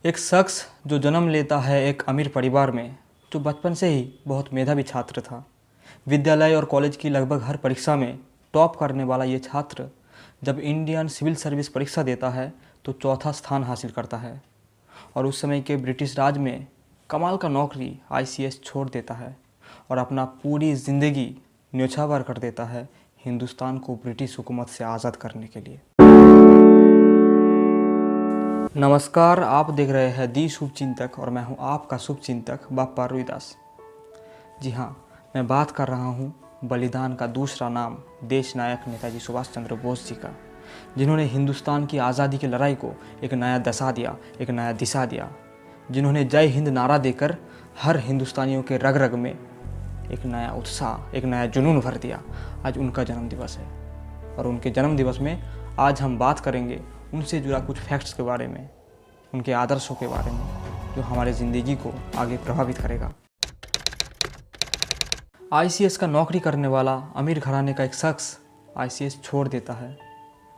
एक शख्स जो जन्म लेता है एक अमीर परिवार में, जो बचपन से ही बहुत मेधावी छात्र था। विद्यालय और कॉलेज की लगभग हर परीक्षा में टॉप करने वाला ये छात्र जब इंडियन सिविल सर्विस परीक्षा देता है तो चौथा स्थान हासिल करता है और उस समय के ब्रिटिश राज में कमाल का नौकरी आईसीएस छोड़ देता है और अपना पूरी ज़िंदगी न्योछावर कर देता है हिंदुस्तान को ब्रिटिश हुकूमत से आज़ाद करने के लिए। नमस्कार, आप देख रहे हैं दी शुभचिंतक और मैं हूं आपका शुभचिंतक बाप्पा रविदास। जी हां, मैं बात कर रहा हूं बलिदान का दूसरा नाम देश नायक नेताजी सुभाष चंद्र बोस जी का, जिन्होंने हिंदुस्तान की आज़ादी की लड़ाई को एक नया दशा दिया, एक नया दिशा दिया, जिन्होंने जय हिंद नारा देकर हर हिंदुस्तानियों के रग रग में एक नया उत्साह, एक नया जुनून भर दिया। आज उनका जन्मदिवस है और उनके जन्मदिवस में आज हम बात करेंगे उनसे जुड़ा कुछ फैक्ट्स के बारे में, उनके आदर्शों के बारे में, जो हमारे ज़िंदगी को आगे प्रभावित करेगा। आईसीएस का नौकरी करने वाला अमीर घराने का एक शख्स आईसीएस छोड़ देता है।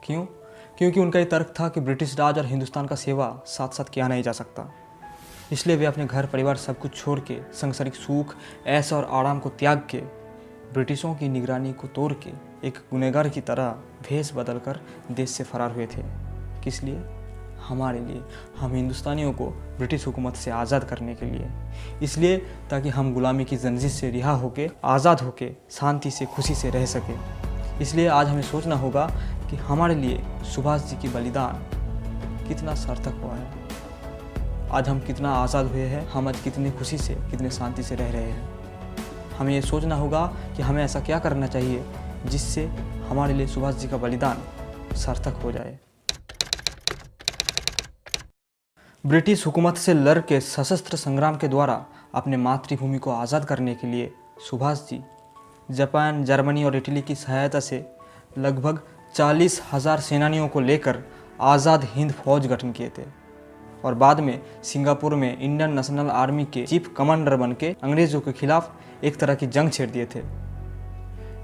क्यों? क्योंकि उनका ये तर्क था कि ब्रिटिश राज और हिंदुस्तान का सेवा साथ साथ किया नहीं जा सकता। इसलिए वे अपने घर परिवार सब कुछ छोड़ के, सांसारिक सुख, ऐश और आराम को त्याग के, ब्रिटिशों की निगरानी को तोड़ के एक गुनहगार की तरह भेष बदलकर देश से फरार हुए थे। किस लिए? हमारे लिए, हम हिंदुस्तानियों को ब्रिटिश हुकूमत से आज़ाद करने के लिए। इसलिए ताकि हम गुलामी की जंजीर से रिहा होके, आज़ाद होके, शांति से, खुशी से रह सके। इसलिए आज हमें सोचना होगा कि हमारे लिए सुभाष जी की बलिदान कितना सार्थक हुआ है। आज हम कितना आज़ाद हुए हैं, हम आज कितनी खुशी से, कितने शांति से रह रहे हैं। हमें ये सोचना होगा कि हमें ऐसा क्या करना चाहिए जिससे हमारे लिए सुभाष जी का बलिदान सार्थक हो जाए। ब्रिटिश हुकूमत से लड़ के सशस्त्र संग्राम के द्वारा अपने मातृभूमि को आज़ाद करने के लिए सुभाष जी जापान, जर्मनी और इटली की सहायता से लगभग 40,000 सेनानियों को लेकर आज़ाद हिंद फौज गठन किए थे और बाद में सिंगापुर में इंडियन नेशनल आर्मी के चीफ कमांडर बन के अंग्रेज़ों के खिलाफ एक तरह की जंग छेड़ दिए थे।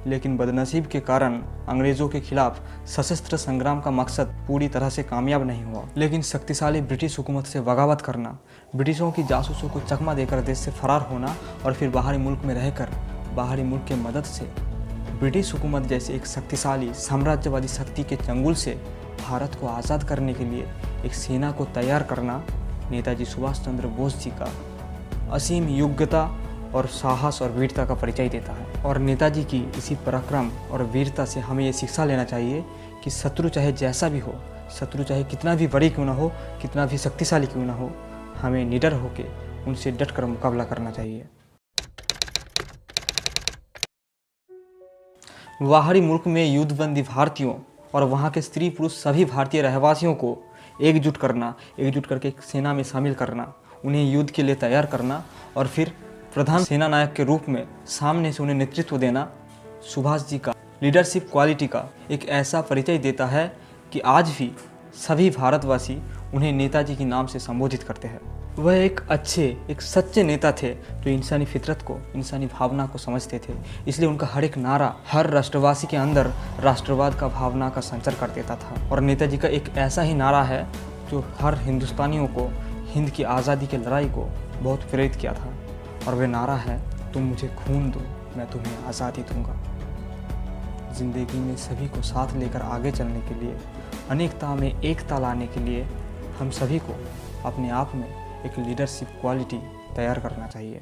लेकिन बदनसीब के कारण अंग्रेज़ों के खिलाफ सशस्त्र संग्राम का मकसद पूरी तरह से कामयाब नहीं हुआ। लेकिन शक्तिशाली ब्रिटिश हुकूमत से बगावत करना, ब्रिटिशों की जासूसों को चकमा देकर देश से फरार होना और फिर बाहरी मुल्क में रहकर बाहरी मुल्क के मदद से ब्रिटिश हुकूमत जैसे एक शक्तिशाली साम्राज्यवादी शक्ति के चंगुल से भारत को आज़ाद करने के लिए एक सेना को तैयार करना नेताजी सुभाष चंद्र बोस जी का असीम योग्यता और साहस और वीरता का परिचय देता है। और नेताजी की इसी पराक्रम और वीरता से हमें ये शिक्षा लेना चाहिए कि शत्रु चाहे जैसा भी हो, शत्रु चाहे कितना भी बड़ी क्यों ना हो, कितना भी शक्तिशाली क्यों ना हो, हमें निडर होकर उनसे डटकर मुकाबला करना चाहिए। बाहरी मुल्क में युद्धबंदी भारतीयों और वहाँ के स्त्री पुरुष सभी भारतीय रहवासियों को एकजुट करना, एकजुट करके एक सेना में शामिल करना, उन्हें युद्ध के लिए तैयार करना और फिर प्रधान सेना नायक के रूप में सामने से उन्हें नेतृत्व देना सुभाष जी का लीडरशिप क्वालिटी का एक ऐसा परिचय देता है कि आज भी सभी भारतवासी उन्हें नेताजी के नाम से संबोधित करते हैं। वह एक अच्छे, एक सच्चे नेता थे जो इंसानी फितरत को, इंसानी भावना को समझते थे। इसलिए उनका हर एक नारा हर राष्ट्रवासी के अंदर राष्ट्रवाद का भावना का संचार कर देता था। और नेताजी का एक ऐसा ही नारा है जो हर हिंदुस्तानियों को हिंद की आज़ादी की लड़ाई को बहुत प्रेरित किया था और वह नारा है, तुम मुझे खून दो, मैं तुम्हें आज़ादी दूंगा। ज़िंदगी में सभी को साथ लेकर आगे चलने के लिए, अनेकता में एकता लाने के लिए हम सभी को अपने आप में एक लीडरशिप क्वालिटी तैयार करना चाहिए।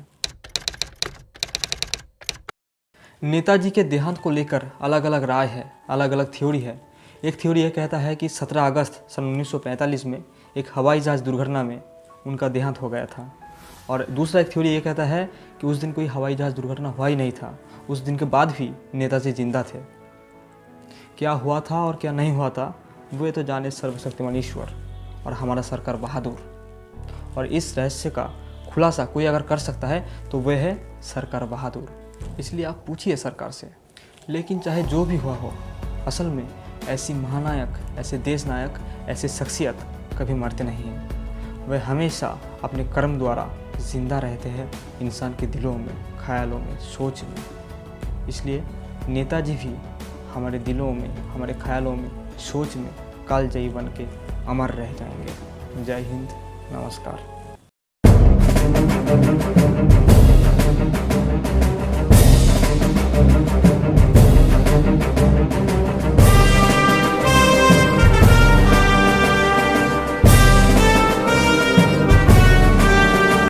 नेताजी के देहांत को लेकर अलग अलग राय है, अलग अलग थ्योरी है। एक थ्योरी यह कहता है कि 17 अगस्त सन 1945 में एक हवाई जहाज़ दुर्घटना में उनका देहांत हो गया था। और दूसरा एक थ्योरी ये कहता है कि उस दिन कोई हवाई जहाज़ दुर्घटना हुआ ही नहीं था, उस दिन के बाद भी नेताजी जिंदा थे। क्या हुआ था और क्या नहीं हुआ था वो तो जाने सर्वशक्तिमान ईश्वर और हमारा सरकार बहादुर। और इस रहस्य का खुलासा कोई अगर कर सकता है तो वह है सरकार बहादुर। इसलिए आप पूछिए सरकार से। लेकिन चाहे जो भी हुआ हो, असल में ऐसी महानायक, ऐसे देश नायक, ऐसे शख्सियत कभी मरते नहीं हैं। वह हमेशा अपने कर्म द्वारा जिंदा रहते हैं इंसान के दिलों में, ख्यालों में, सोच में। इसलिए नेताजी भी हमारे दिलों में, हमारे ख्यालों में, सोच में कालजयी बन के अमर रह जाएंगे। जय हिंद, नमस्कार।